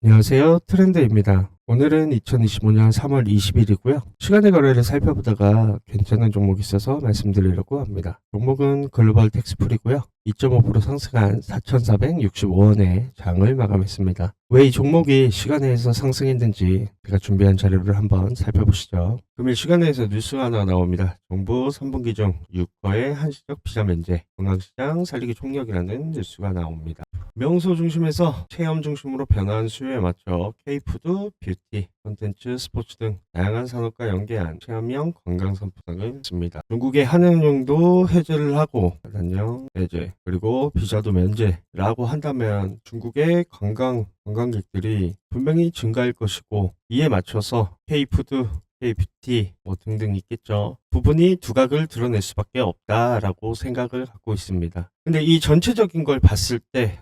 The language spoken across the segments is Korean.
안녕하세요. 트렌드입니다. 오늘은 2025년 3월 20일이고요. 시간의 거래를 살펴보다가 괜찮은 종목이 있어서 말씀드리려고 합니다. 종목은 글로벌 텍스풀이고요. 2.5% 상승한 4,465원에 장을 마감했습니다. 왜 이 종목이 시간에서 상승했는지 제가 준비한 자료를 한번 살펴보시죠. 금일 시간에서 뉴스가 하나 나옵니다. 정부 3분기 중 유가의 한시적 비자 면제, 공항시장 살리기 총력이라는 뉴스가 나옵니다. 명소 중심에서 체험 중심으로 변화한 수요에 맞춰 K푸드, 뷰티, 콘텐츠, 스포츠 등 다양한 산업과 연계한 체험형 관광 상품을 했습니다. 중국의 한양령도 해제를 하고 단령 해제 그리고 비자도 면제라고 한다면 중국의 관광객들이 분명히 증가할 것이고 이에 맞춰서 K푸드, K뷰티 등등 있겠죠. 부분이 두각을 드러낼 수밖에 없다라고 생각을 갖고 있습니다. 근데 이 전체적인 걸 봤을 때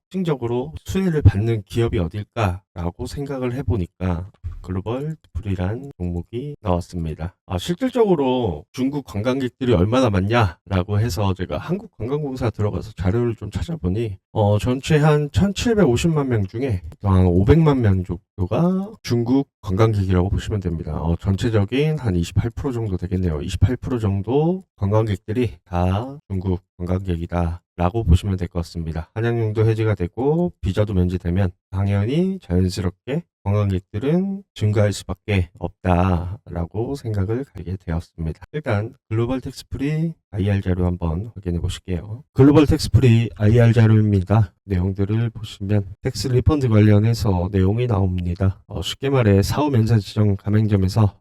특징적으로 수혜를 받는 기업이 어딜까라고 생각을 해보니까 글로벌 텍스풀이란 종목이 나왔습니다. 실질적으로 중국 관광객들이 얼마나 많냐라고 해서 제가 한국관광공사 들어가서 자료를 좀 찾아보니 전체 한 1750만 명 중에 한 500만 명 정도가 중국 관광객이라고 보시면 됩니다. 전체적인 한 28% 정도 되겠네요. 28% 정도 관광객들이 다 중국 관광객이다 라고 보시면 될 것 같습니다. 한양용도 해제가 되고 비자도 면제되면 당연히 자연스럽게 관광객들은 증가할 수밖에 없다라고 생각을 가게 되었습니다. 일단 글로벌 텍스풀이 IR 자료 한번 확인해 보실게요. 글로벌 텍스풀이 IR 자료입니다. 내용들을 보시면 텍스 리펀드 관련해서 내용이 나옵니다. 쉽게 말해 사후 면세 지정 가맹점에서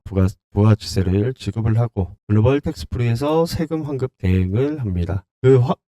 부가지세를 지급을 하고 글로벌 텍스풀이에서 세금 환급 대행을 합니다.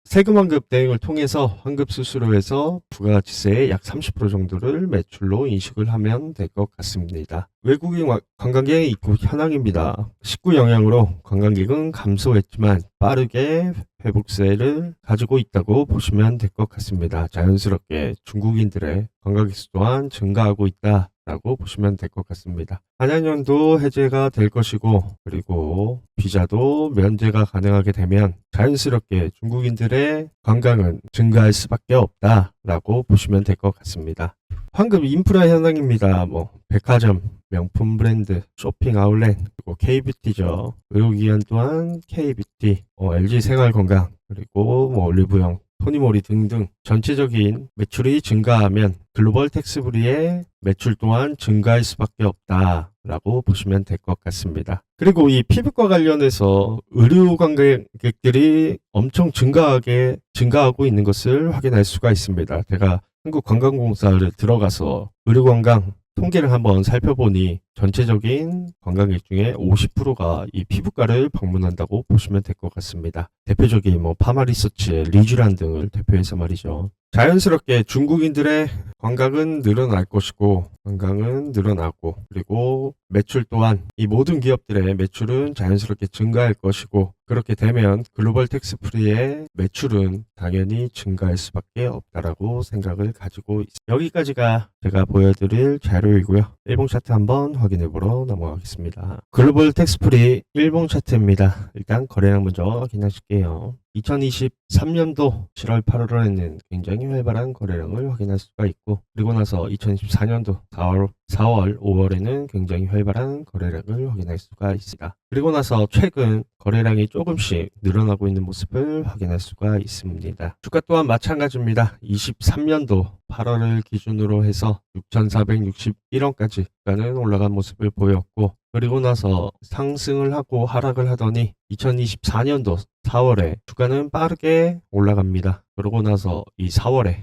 세금 환급 대행을 통해서 환급 수수료에서 부가지세의 약 30% 정도를 매출로 인식을 하면 될 것 같습니다. 외국인 관광객의 입국 현황입니다. 19 영향으로 관광객은 감소했지만 빠르게 회복세를 가지고 있다고 보시면 될 것 같습니다. 자연스럽게 중국인들의 관광객 수 또한 증가하고 있다. 라고 보시면 될 것 같습니다. 한양연도 해제가 될 것이고 그리고 비자도 면제가 가능하게 되면 자연스럽게 중국인들의 관광은 증가할 수밖에 없다라고 보시면 될 것 같습니다. 황금 인프라 현황입니다. 백화점, 명품 브랜드, 쇼핑 아울렛, 그리고 K뷰티죠. 의료기관 또한 K뷰티, LG 생활건강, 그리고 올리브영, 토니모리 등등 전체적인 매출이 증가하면 글로벌 텍스풀이의 매출 또한 증가할 수밖에 없다라고 보시면 될 것 같습니다. 그리고 이 피부과 관련해서 의료 관광객들이 엄청 증가하고 있는 것을 확인할 수가 있습니다. 제가 한국관광공사를 들어가서 의료관광 통계를 한번 살펴보니 전체적인 관광객 중에 50%가 이 피부과를 방문한다고 보시면 될 것 같습니다. 대표적인 파마리서치의 리쥬란 등을 대표해서 말이죠. 자연스럽게 중국인들의 관광은 늘어날 것이고 관광은 늘어나고 그리고 매출 또한 이 모든 기업들의 매출은 자연스럽게 증가할 것이고 그렇게 되면 글로벌 텍스프리의 매출은 당연히 증가할 수밖에 없다라고 생각을 가지고 있습니다. 여기까지가 제가 보여드릴 자료이고요. 일봉 차트 한번 확인해 보러 넘어가겠습니다. 글로벌 텍스프리 일봉 차트입니다. 일단 거래량 먼저 확인하실게요. 2023년도 7월 8월에는 굉장히 활발한 거래량을 확인할 수가 있고 그리고 나서 2024년도 4월 5월에는 굉장히 활발한 거래량을 확인할 수가 있습니다. 그리고 나서 최근 거래량이 조금씩 늘어나고 있는 모습을 확인할 수가 있습니다. 주가 또한 마찬가지입니다. 23년도 8월을 기준으로 해서 6,461원까지 주가는 올라간 모습을 보였고 그리고 나서 상승을 하고 하락을 하더니 2024년도 4월에 주가는 빠르게 올라갑니다. 그러고 나서 이 4월에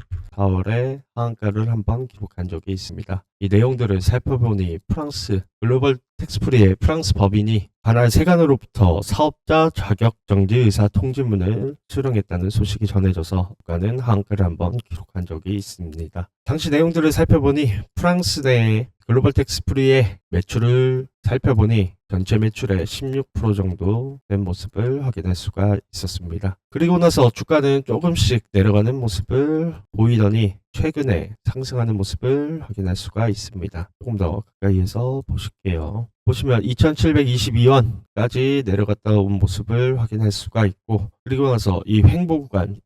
하한가를 한번 기록한 적이 있습니다. 이 내용들을 살펴보니 프랑스 글로벌 텍스프리의 프랑스 법인이 관할 세관으로부터 사업자 자격 정지 의사 통지문을 수령했다는 소식이 전해져서 주가는 하한가를 한번 기록한 적이 있습니다. 당시 내용들을 살펴보니 프랑스 내 글로벌 텍스프리의 매출을 살펴보니 전체 매출의 16% 정도 된 모습을 확인할 수가 있었습니다. 그리고 나서 주가는 조금씩 내려가는 모습을 보이더니 최근에 상승하는 모습을 확인할 수가 있습니다. 조금 더 가까이에서 보실게요. 보시면 2722원까지 내려갔다 온 모습을 확인할 수가 있고, 그리고 나서 이 횡보 구간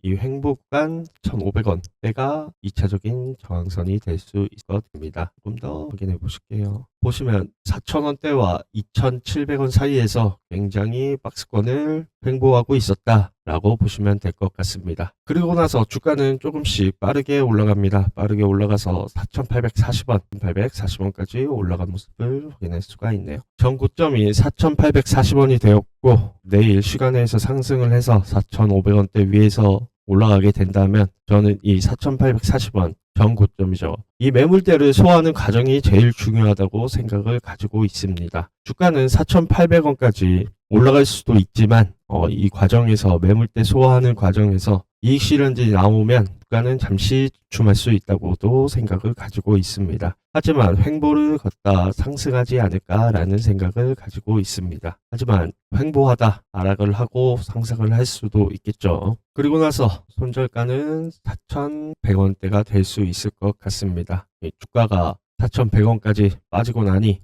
1,500원대가 2차적인 저항선이 될 수 있습니다. 조금 더 확인해 보실게요. 보시면 4,000원대와 2,700원 사이에서 굉장히 박스권을 횡보하고 있었다라고 보시면 될 것 같습니다. 그리고 나서 주가는 조금씩 빠르게 올라갑니다. 빠르게 올라가서 4,840원, 840원까지 올라간 모습을 확인할 수가 있네요. 전 고점이 4,840원이 되었고, 내일 시간에서 상승을 해서 4,500원대 위에서 올라가게 된다면 저는 이 4,840원 전 고점이죠. 이 매물대를 소화하는 과정이 제일 중요하다고 생각을 가지고 있습니다. 주가는 4,800원까지 올라갈 수도 있지만 이 과정에서 매물대 소화하는 과정에서 이익 실현이 나오면 주가는 잠시 주춤할 수 있다고도 생각을 가지고 있습니다. 하지만 횡보를 걷다 상승하지 않을까라는 생각을 가지고 있습니다. 하지만 횡보하다 하락을 하고 상승을 할 수도 있겠죠. 그리고 나서 손절가는 4,100원대가 될 수 있을 것 같습니다. 주가가 4,100원까지 빠지고 나니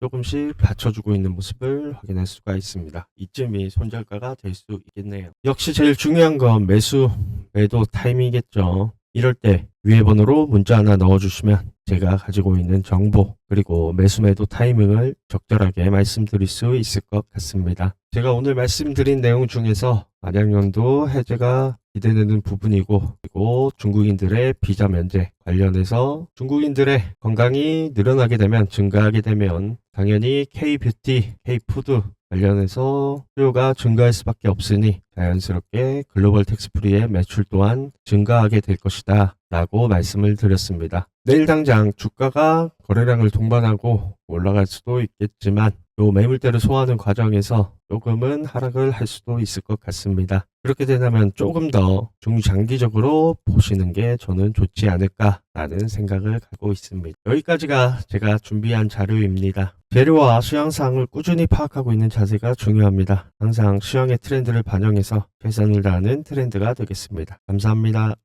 조금씩 받쳐주고 있는 모습을 확인할 수가 있습니다. 이쯤이 손절가가 될 수 있겠네요. 역시 제일 중요한 건 매수, 매도 타이밍이겠죠. 이럴 때 위에 번호로 문자 하나 넣어주시면 제가 가지고 있는 정보 그리고 매수 매도 타이밍을 적절하게 말씀드릴 수 있을 것 같습니다. 제가 오늘 말씀드린 내용 중에서 안양연도 해제가 기대되는 부분이고, 그리고 중국인들의 비자 면제 관련해서 중국인들의 건강이 늘어나게 되면, 증가하게 되면 당연히 K-뷰티, K-푸드 관련해서 수요가 증가할 수밖에 없으니 자연스럽게 글로벌 텍스프리의 매출 또한 증가하게 될 것이다 라고 말씀을 드렸습니다. 내일 당장 주가가 거래량을 동반하고 올라갈 수도 있겠지만 요 매물대를 소화하는 과정에서 조금은 하락을 할 수도 있을 것 같습니다. 그렇게 된다면 조금 더 중장기적으로 보시는 게 저는 좋지 않을까라는 생각을 갖고 있습니다. 여기까지가 제가 준비한 자료입니다. 재료와 시황상을 꾸준히 파악하고 있는 자세가 중요합니다. 항상 시황의 트렌드를 반영해서 최선을 다하는 트렌드가 되겠습니다. 감사합니다.